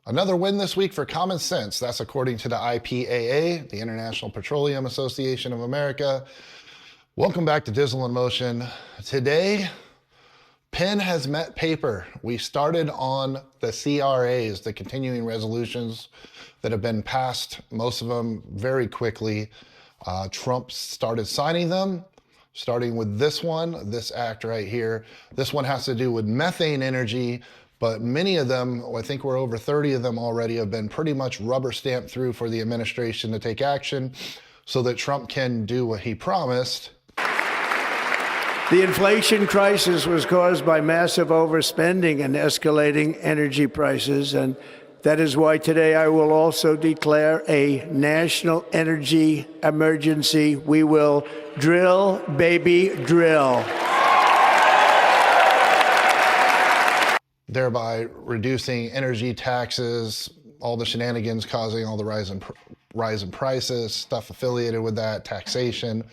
Another win this week for common sense. That's according to the IPAA, the International Petroleum Association of America. Welcome back to Dizzle in Motion. Today, pen has met paper. We started on the CRAs, the continuing resolutions that have been passed, most of them very quickly. Trump started signing them, starting with this one, this act right here. This one has to do with methane energy, but many of them, I think we're over 30 of them already, have been pretty much rubber stamped through for the administration to take action so that Trump can do what he promised. The inflation crisis was caused by massive overspending and escalating energy prices, and that is why today I will also declare a national energy emergency. We will drill, baby, drill. Thereby reducing energy taxes, all the shenanigans causing all the rise in prices, stuff affiliated with that, taxation.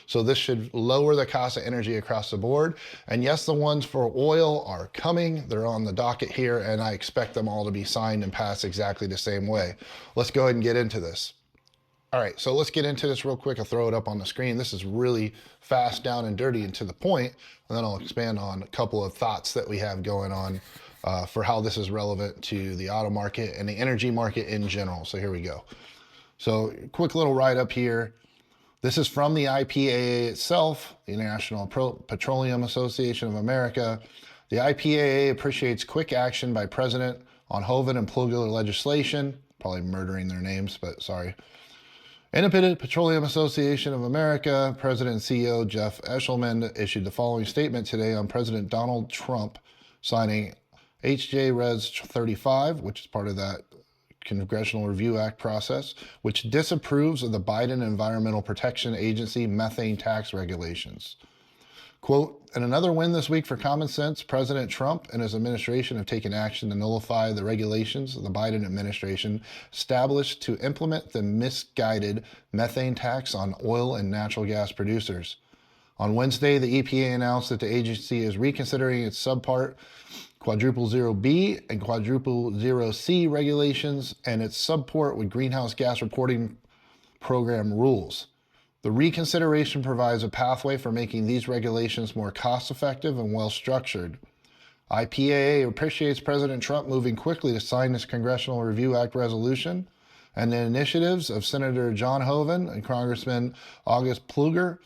So this should lower the cost of energy across the board. And yes, the ones for oil are coming. They're on the docket here, and I expect them all to be signed and passed exactly the same way. Let's go ahead and get into this. All right, so let's get into this real quick. I'll throw it up on the screen. This is really fast, down and dirty and to the point, and then I'll expand on a couple of thoughts that we have going on for how this is relevant to the auto market and the energy market in general. So here we go. So quick little write-up here. This is from the IPAA itself, the International Petroleum Association of America. The IPAA appreciates quick action by President on Hoven and Plugler legislation, probably murdering their names, but sorry. Independent Petroleum Association of America, President and CEO Jeff Eshelman issued the following statement today on President Donald Trump signing HJ Res 35, which is part of that Congressional Review Act process, which disapproves of the Biden Environmental Protection Agency methane tax regulations. Quote, in another win this week for common sense, President Trump and his administration have taken action to nullify the regulations of the Biden administration established to implement the misguided methane tax on oil and natural gas producers. On Wednesday, the EPA announced that the agency is reconsidering its subpart Quadruple Zero B and Quadruple Zero C regulations and its subpart with Greenhouse Gas Reporting Program rules. The reconsideration provides a pathway for making these regulations more cost-effective and well-structured. IPAA appreciates President Trump moving quickly to sign this Congressional Review Act resolution and the initiatives of Senator John Hoven and Congressman August Plugler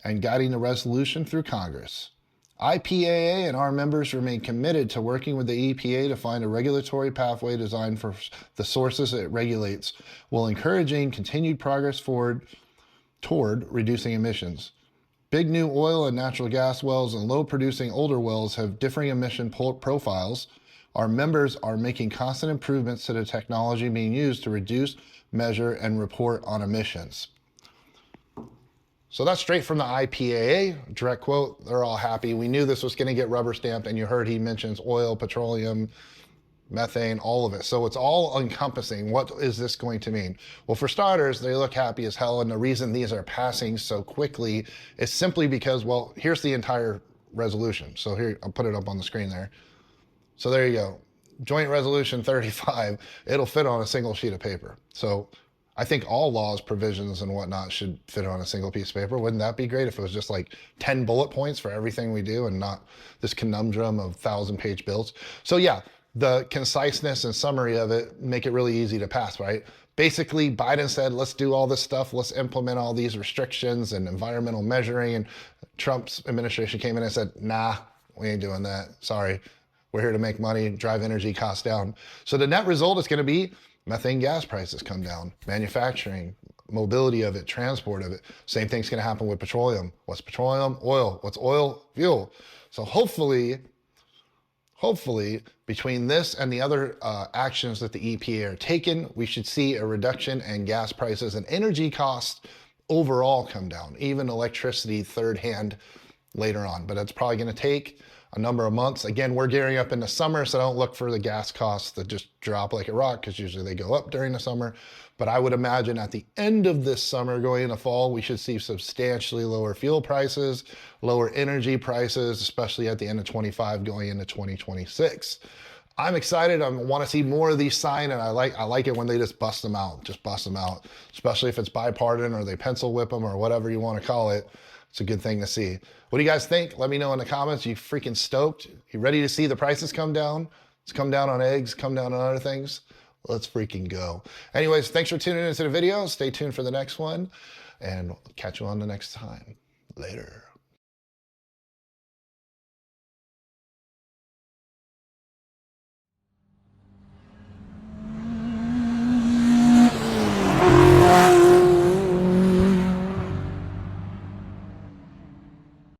and guiding the resolution through Congress. IPAA and our members remain committed to working with the EPA to find a regulatory pathway designed for the sources it regulates, while encouraging continued progress forward toward reducing emissions. Big new oil and natural gas wells and low-producing older wells have differing emission profiles. Our members are making constant improvements to the technology being used to reduce, measure, and report on emissions. So that's straight from the IPAA, direct quote. They're all happy. We knew this was going to get rubber stamped, and you heard he mentions oil, petroleum, methane, all of it. So it's all encompassing. What is this going to mean? Well, for starters, they look happy as hell, and the reason these are passing so quickly is simply because, well, here's the entire resolution. So here, I'll put it up on the screen there. So there you go. Joint Resolution 35, it'll fit on a single sheet of paper. So I think all laws, provisions, and whatnot should fit on a single piece of paper. Wouldn't that be great if it was just like 10 bullet points for everything we do and not this conundrum of 1,000-page bills? So yeah, the conciseness and summary of it make it really easy to pass, right? Basically, Biden said, let's do all this stuff. Let's implement all these restrictions and environmental measuring. And Trump's administration came in and said, nah, we ain't doing that. Sorry. We're here to make money, drive energy costs down. So the net result is going to be methane gas prices come down, manufacturing, mobility of it, transport of it. Same thing's going to happen with petroleum. What's petroleum? Oil. What's oil? Fuel. So hopefully, between this and the other actions that the EPA are taking, we should see a reduction in gas prices and energy costs overall come down, even electricity third hand later on. But it's probably going to take a number of months. Again, we're gearing up in the summer, so don't look for the gas costs to just drop like a rock, because usually they go up during the summer. But I would imagine at the end of this summer, going into fall, we should see substantially lower fuel prices, lower energy prices, especially at the end of 25 going into 2026. I'm excited. I want to see more of these signed, and I like it when they just bust them out. Just bust them out, especially if it's bipartisan or they pencil whip them or whatever you want to call it. It's a good thing to see. What do you guys think? Let me know in the comments. You freaking stoked? You ready to see the prices come down? Let's come down on eggs, come down on other things. Let's freaking go. Anyways, thanks for tuning into the video. Stay tuned for the next one, and catch you on the next time. Later.